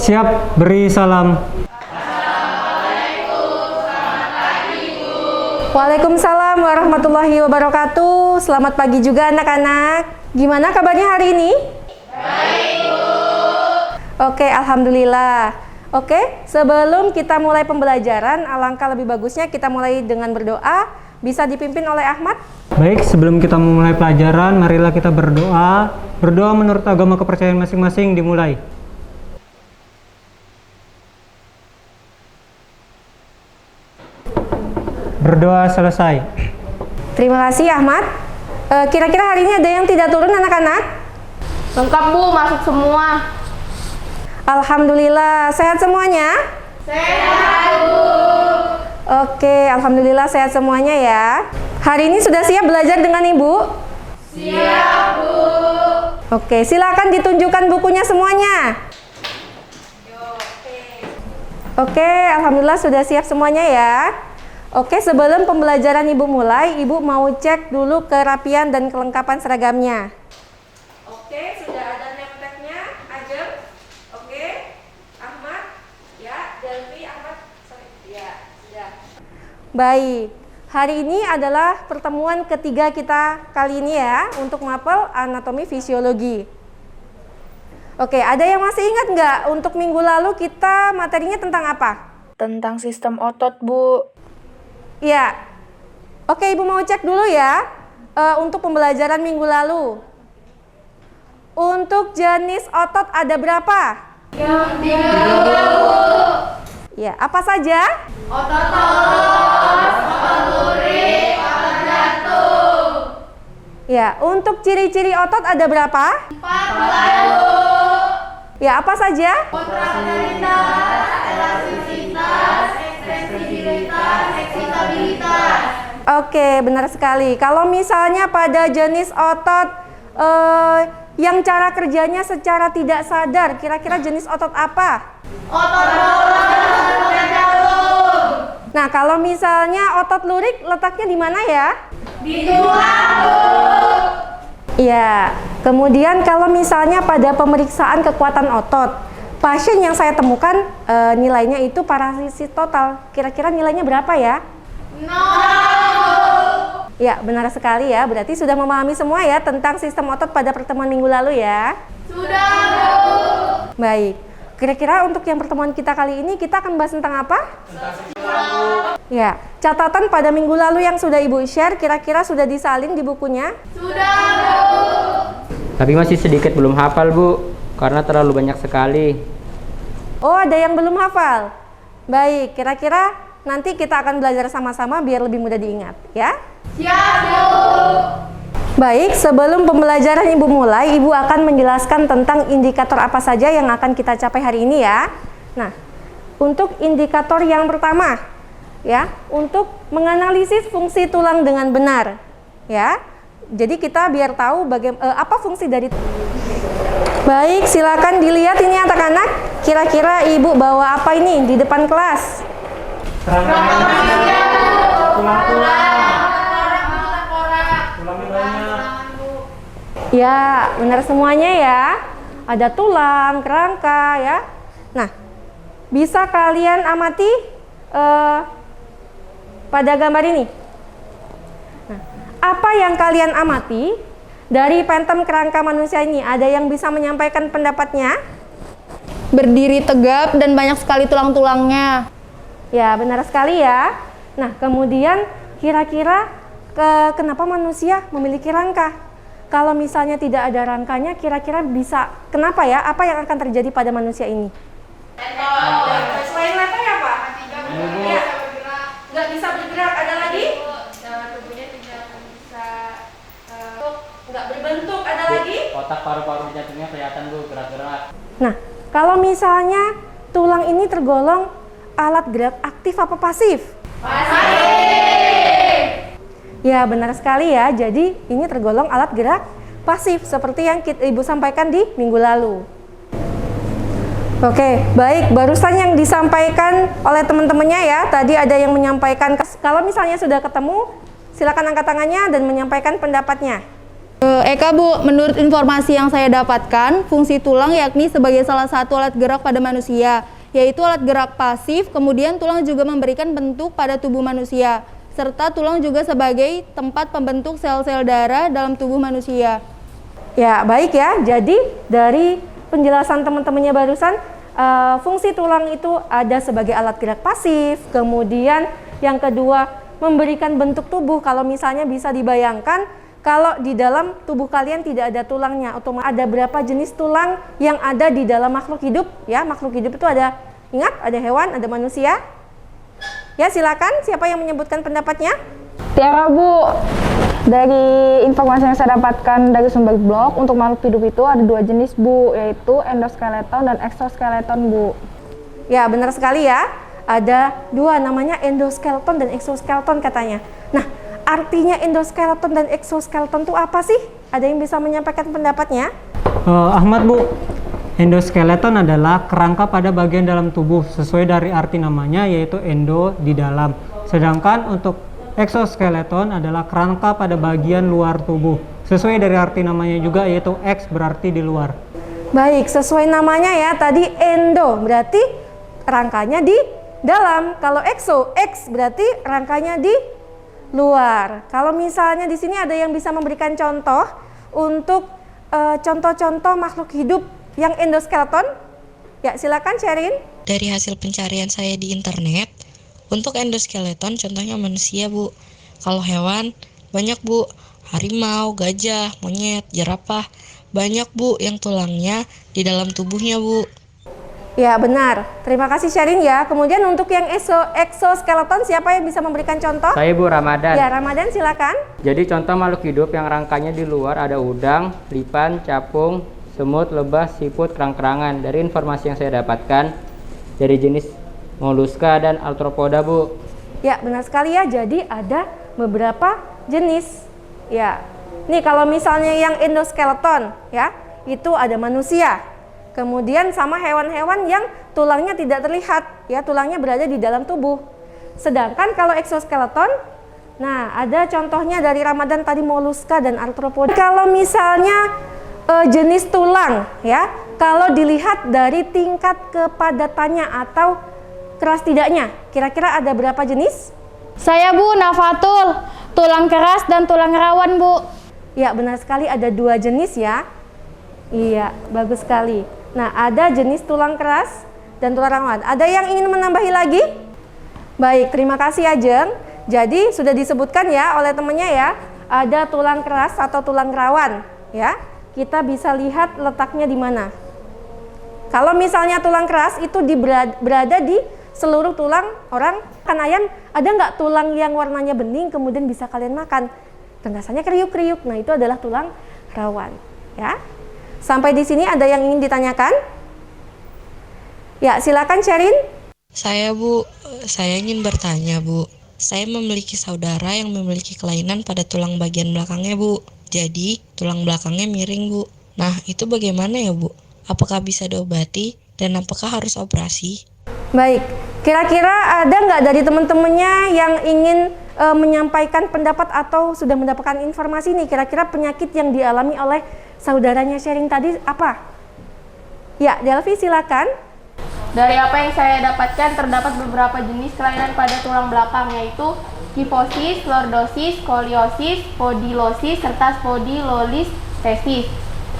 Siap, beri salam. Waalaikumsalam warahmatullahi wabarakatuh. Selamat pagi juga anak-anak. Gimana kabarnya hari ini? Baik, Bu. Oke, alhamdulillah. Oke, sebelum kita mulai pembelajaran, alangkah lebih bagusnya kita mulai dengan berdoa. Bisa dipimpin oleh Ahmad? Baik, sebelum kita memulai pelajaran, marilah kita berdoa. Berdoa menurut agama kepercayaan masing-masing dimulai. Berdoa selesai. Terima kasih Ahmad. Kira-kira hari ini ada yang tidak turun anak-anak? Lengkap Bu, masuk semua. Alhamdulillah, sehat semuanya? Sehat Bu. Oke, alhamdulillah sehat semuanya ya. Hari ini sudah siap belajar dengan Ibu? Siap Bu. Oke, silakan ditunjukkan bukunya semuanya. Oke, alhamdulillah sudah siap semuanya ya. Oke, sebelum pembelajaran Ibu mulai, Ibu mau cek dulu kerapian dan kelengkapan seragamnya. Oke, sudah ada name tag-nya, Ajeng. Oke, Ahmad, ya, Delvi, Ahmad, sorry, ya, sudah. Baik, hari ini adalah pertemuan ketiga kita kali ini ya, untuk mapel anatomi fisiologi. Oke, ada yang masih ingat nggak untuk minggu lalu kita materinya tentang apa? Tentang sistem otot Bu. Ya, oke Ibu mau cek dulu ya untuk pembelajaran minggu lalu. Untuk jenis otot ada berapa? Yang 3 Bu. Ya, apa saja? Otot toros, otot lurik, otot jantung. Ya, untuk ciri-ciri otot ada berapa? 4 Bu. Ya, apa saja? Kontraktibilitas, elastisitas, ekstensibilitas, eksitabilitas. Oke, benar sekali. Kalau misalnya pada jenis otot yang cara kerjanya secara tidak sadar, kira-kira jenis otot apa? Otot bola dan otot jantung. Nah, kalau misalnya otot lurik letaknya di mana ya? Di tulang Bu. Iya. Kemudian kalau misalnya pada pemeriksaan kekuatan otot, pasien yang saya temukan nilainya itu paralisis total. Kira-kira nilainya berapa ya? 0. Ya, benar sekali ya. Berarti sudah memahami semua ya tentang sistem otot pada pertemuan minggu lalu ya. Sudah Bu. Baik. Kira-kira untuk yang pertemuan kita kali ini kita akan bahas tentang apa? Ya, catatan pada minggu lalu yang sudah Ibu share kira-kira sudah disalin di bukunya? Sudah Bu. Tapi masih sedikit belum hafal Bu, karena terlalu banyak sekali. Oh, ada yang belum hafal? Baik, kira-kira nanti kita akan belajar sama-sama biar lebih mudah diingat ya. Siap Bu. Baik, sebelum pembelajaran Ibu mulai, Ibu akan menjelaskan tentang indikator apa saja yang akan kita capai hari ini ya. Nah, untuk indikator yang pertama ya, untuk menganalisis fungsi tulang dengan benar ya. Jadi kita biar tahu apa fungsi dari. Baik, silakan dilihat ini anak-anak. Kira-kira Ibu bawa apa ini di depan kelas? Ya, benar semuanya ya. Ada tulang, kerangka ya. Nah, bisa kalian amati pada gambar ini. Nah, apa yang kalian amati dari pentem kerangka manusia ini? Ada yang bisa menyampaikan pendapatnya? Berdiri tegap dan banyak sekali tulang-tulangnya. Ya, benar sekali ya. Nah, kemudian kira-kira kenapa manusia memiliki rangka? Kalau misalnya tidak ada rangkanya, kira-kira bisa kenapa ya? Apa yang akan terjadi pada manusia ini? Selain letter ya Pak? Ya, nggak bisa bergerak. Ada lagi? Tubuhnya tidak bisa Nggak berbentuk. Ada lagi? Otak paru-paru jantungnya kelihatan Bu, gerak-gerak. Nah, kalau misalnya tulang ini tergolong alat gerak aktif apa pasif? pasif. Ya, benar sekali ya. Jadi ini tergolong alat gerak pasif seperti yang Ibu sampaikan di minggu lalu. Oke, baik. Barusan yang disampaikan oleh teman-temannya ya. Tadi ada yang menyampaikan. Kalau misalnya sudah ketemu, silakan angkat tangannya dan menyampaikan pendapatnya. Eka Bu, menurut informasi yang saya dapatkan, fungsi tulang yakni sebagai salah satu alat gerak pada manusia, yaitu alat gerak pasif, kemudian tulang juga memberikan bentuk pada tubuh manusia, serta tulang juga sebagai tempat pembentuk sel-sel darah dalam tubuh manusia. Ya, baik ya. Jadi dari penjelasan teman-temannya barusan, fungsi tulang itu ada sebagai alat gerak pasif, kemudian yang kedua memberikan bentuk tubuh. Kalau misalnya bisa dibayangkan, kalau di dalam tubuh kalian tidak ada tulangnya, otomatis ada berapa jenis tulang yang ada di dalam makhluk hidup? Ya, makhluk hidup itu ada, ingat, ada hewan, ada manusia. Ya, silakan. Siapa yang menyebutkan pendapatnya? Tiara Bu, dari informasi yang saya dapatkan dari sumber blog, untuk makhluk hidup itu ada 2 jenis Bu, yaitu endoskeleton dan eksoskeleton Bu. Ya, benar sekali ya. Ada 2 namanya endoskeleton dan eksoskeleton katanya. Nah, artinya endoskeleton dan eksoskeleton itu apa sih? Ada yang bisa menyampaikan pendapatnya? Ahmad Bu, endoskeleton adalah kerangka pada bagian dalam tubuh sesuai dari arti namanya yaitu endo di dalam. Sedangkan untuk eksoskeleton adalah kerangka pada bagian luar tubuh sesuai dari arti namanya juga yaitu X berarti di luar. Baik, sesuai namanya ya. Tadi endo berarti rangkanya di dalam. Kalau exo, X berarti rangkanya di luar. Kalau misalnya di sini ada yang bisa memberikan contoh untuk contoh-contoh makhluk hidup yang endoskeleton? Ya, silakan sharing. Dari hasil pencarian saya di internet, untuk endoskeleton contohnya manusia Bu. Kalau hewan banyak Bu, harimau, gajah, monyet, jerapah, banyak Bu yang tulangnya di dalam tubuhnya Bu. Ya, benar. Terima kasih sharing ya. Kemudian untuk yang exoskeleton, siapa yang bisa memberikan contoh? Saya Bu, Ramadan. Ya, Ramadan silakan. Jadi contoh makhluk hidup yang rangkanya di luar ada udang, lipan, capung, semut, lebah, siput, kerang-kerangan. Dari informasi yang saya dapatkan dari jenis moluska dan arthropoda Bu. Ya, benar sekali ya. Jadi ada beberapa jenis. Ya. Nih kalau misalnya yang endoskeleton ya, itu ada manusia. Kemudian sama hewan-hewan yang tulangnya tidak terlihat, ya tulangnya berada di dalam tubuh. Sedangkan kalau exoskeleton, nah ada contohnya dari Ramadan tadi moluska dan arthropoda. Kalau misalnya jenis tulang, ya kalau dilihat dari tingkat kepadatannya atau keras tidaknya, kira-kira ada berapa jenis? Saya Bu, Nafatul, tulang keras dan tulang rawan Bu. Ya, benar sekali ada 2 jenis ya. Iya, bagus sekali. Nah, ada jenis tulang keras dan tulang rawan. Ada yang ingin menambahi lagi? Baik, terima kasih Ajeng. Jadi sudah disebutkan ya oleh temannya ya, ada tulang keras atau tulang rawan ya. Kita bisa lihat letaknya di mana. Kalau misalnya tulang keras itu berada di seluruh tulang orang. Kan ayam, ada nggak tulang yang warnanya bening kemudian bisa kalian makan? Dan rasanya kriuk-kriuk. Nah, itu adalah tulang rawan ya. Sampai di sini ada yang ingin ditanyakan? Ya, silakan Sherin. Saya Bu, saya ingin bertanya Bu. Saya memiliki saudara yang memiliki kelainan pada tulang bagian belakangnya Bu. Jadi, tulang belakangnya miring Bu. Nah, itu bagaimana ya Bu? Apakah bisa diobati dan apakah harus operasi? Baik, kira-kira ada nggak dari teman-temannya yang ingin menyampaikan pendapat atau sudah mendapatkan informasi nih, kira-kira penyakit yang dialami oleh saudaranya Sherin tadi apa? Ya, Delvi silakan. Dari apa yang saya dapatkan, terdapat beberapa jenis kelainan pada tulang belakang, yaitu kifosis, lordosis, skoliosis, spondylosis, serta spondylolisthesis.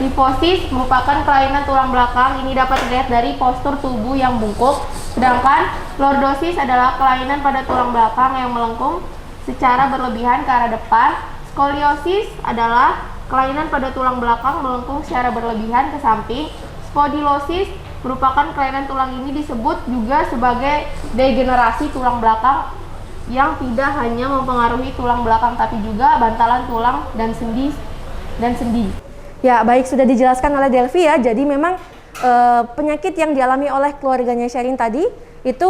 Kifosis merupakan kelainan tulang belakang, ini dapat dilihat dari postur tubuh yang bungkuk. Sedangkan lordosis adalah kelainan pada tulang belakang yang melengkung secara berlebihan ke arah depan. Skoliosis adalah kelainan pada tulang belakang melengkung secara berlebihan ke samping. Spondylosis merupakan kelainan tulang ini disebut juga sebagai degenerasi tulang belakang yang tidak hanya mempengaruhi tulang belakang tapi juga bantalan tulang dan sendi. Ya, baik, sudah dijelaskan oleh Delvi ya. Jadi memang penyakit yang dialami oleh keluarganya Sherin tadi itu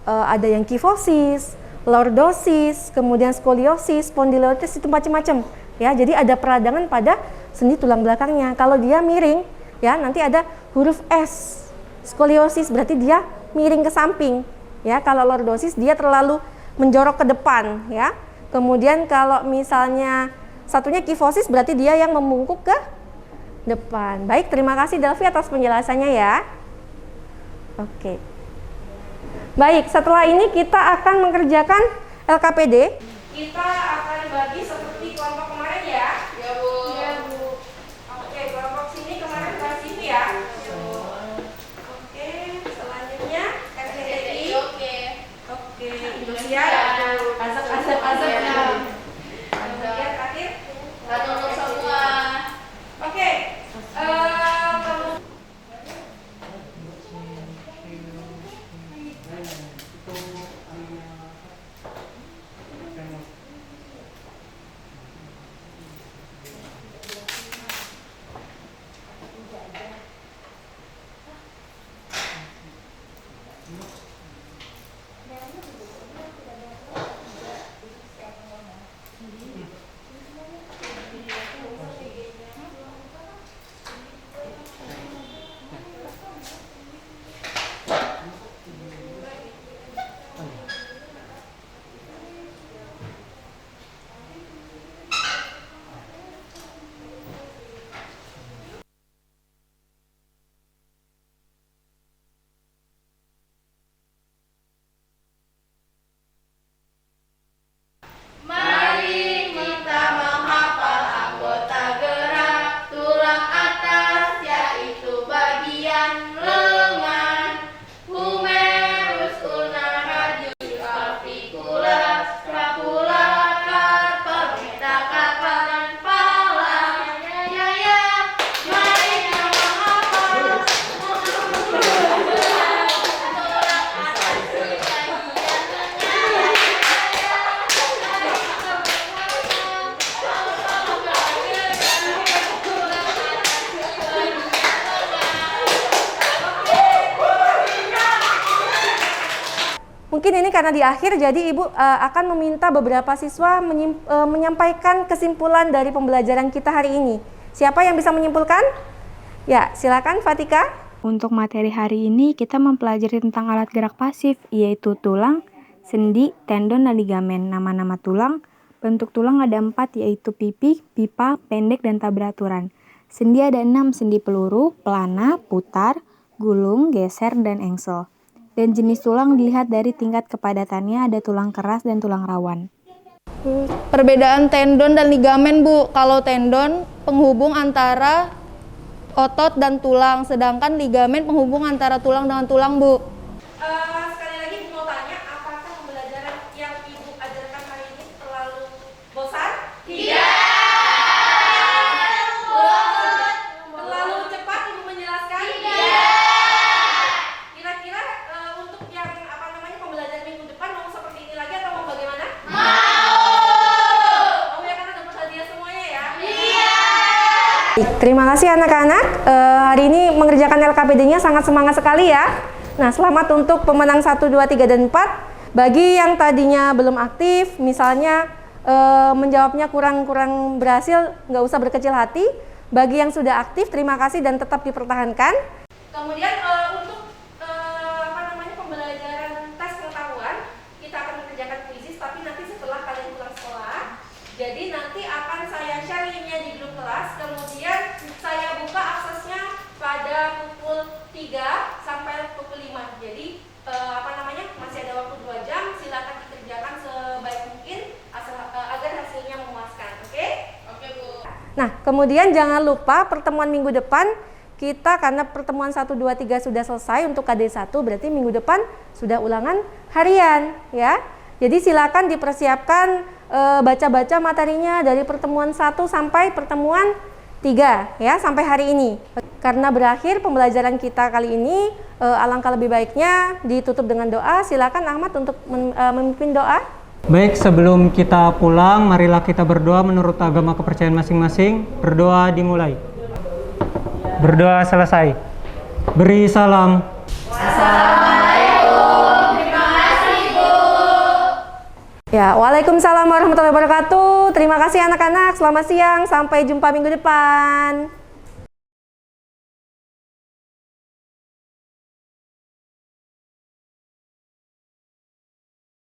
ada yang kifosis, lordosis, kemudian skoliosis, spondylosis, itu macam-macam ya. Jadi ada peradangan pada sendi tulang belakangnya. Kalau dia miring ya, nanti ada huruf S. Skoliosis berarti dia miring ke samping ya. Kalau lordosis dia terlalu menjorok ke depan ya. Kemudian kalau misalnya satunya kifosis, berarti dia yang membungkuk ke depan. Baik, terima kasih Delvi atas penjelasannya ya. Oke. Baik, setelah ini kita akan mengerjakan LKPD. Kita akan bagi seperti kelompok kemarin ya. Ya Bu. Ya Bu. Oke, kelompok sini kemarin kasih ya. Oke, selanjutnya RCTI. Oke. Indosiar. Azab ya. Kemudian terakhir satu untuk semua. Oke. Mari kita menghafal anggota gerak tulang atas, yaitu bagian lengan, humerus, ulna, radius, clavicula, scapula, carpal, metacarpal, dan pala. Ya, mari kita menghafal tulang atas di bagian lengan. Mungkin ini karena di akhir, jadi Ibu akan meminta beberapa siswa menyampaikan kesimpulan dari pembelajaran kita hari ini. Siapa yang bisa menyimpulkan? Ya, silakan Fatika. Untuk materi hari ini kita mempelajari tentang alat gerak pasif, yaitu tulang, sendi, tendon, dan ligamen. Nama-nama tulang, bentuk tulang ada 4, yaitu pipi, pipa, pendek, dan tak beraturan. Sendi ada 6, sendi peluru, pelana, putar, gulung, geser, dan engsel. Dan jenis tulang dilihat dari tingkat kepadatannya, ada tulang keras dan tulang rawan. Perbedaan tendon dan ligamen, Bu. Kalau tendon penghubung antara otot dan tulang, sedangkan ligamen penghubung antara tulang dengan tulang, Bu. Sekali lagi Ibu mau tanya, apakah pembelajaran yang Ibu ajarkan hari ini terlalu bosan? Tidak. Terlalu cepat Ibu menjelaskan? Tidak. Kira-kira untuk yang pembelajaran minggu depan mau seperti ini lagi atau mau bagaimana? Mau ya, karena dapat hadiah semuanya ya? Iya. Terima kasih anak-anak. Hari ini mengerjakan LKPD-nya sangat semangat sekali ya. Nah, selamat untuk pemenang 1, 2, 3, dan 4. Bagi yang tadinya belum aktif, misalnya menjawabnya kurang berhasil, nggak usah berkecil hati. Bagi yang sudah aktif, terima kasih dan tetap dipertahankan. Kemudian untuk pembelajaran tes pengetahuan, kita akan mengerjakan kuisis, tapi nanti setelah kalian pulang sekolah. Jadi nanti akan saya share linknya di grup kelas, kemudian saya buka aksesnya pada pukul 3 sampai pukul 5. Jadi masih ada waktu 2 jam, silakan dikerjakan sebaik mungkin agar hasilnya memuaskan. Oke? Oke, Bu. Nah, kemudian jangan lupa pertemuan minggu depan kita, karena pertemuan 1, 2, 3 sudah selesai untuk KD1, berarti minggu depan sudah ulangan harian ya. Jadi silakan dipersiapkan baca-baca materinya dari pertemuan 1 sampai pertemuan 3 ya, sampai hari ini. Karena berakhir pembelajaran kita kali ini, alangkah lebih baiknya ditutup dengan doa. Silakan Ahmad untuk memimpin doa. Baik, sebelum kita pulang, marilah kita berdoa menurut agama kepercayaan masing-masing. Berdoa dimulai. Berdoa selesai. Beri salam. Assalamualaikum. Terima kasih, Bu. Ya, waalaikumsalam warahmatullahi wabarakatuh. Terima kasih anak-anak. Selamat siang. Sampai jumpa minggu depan.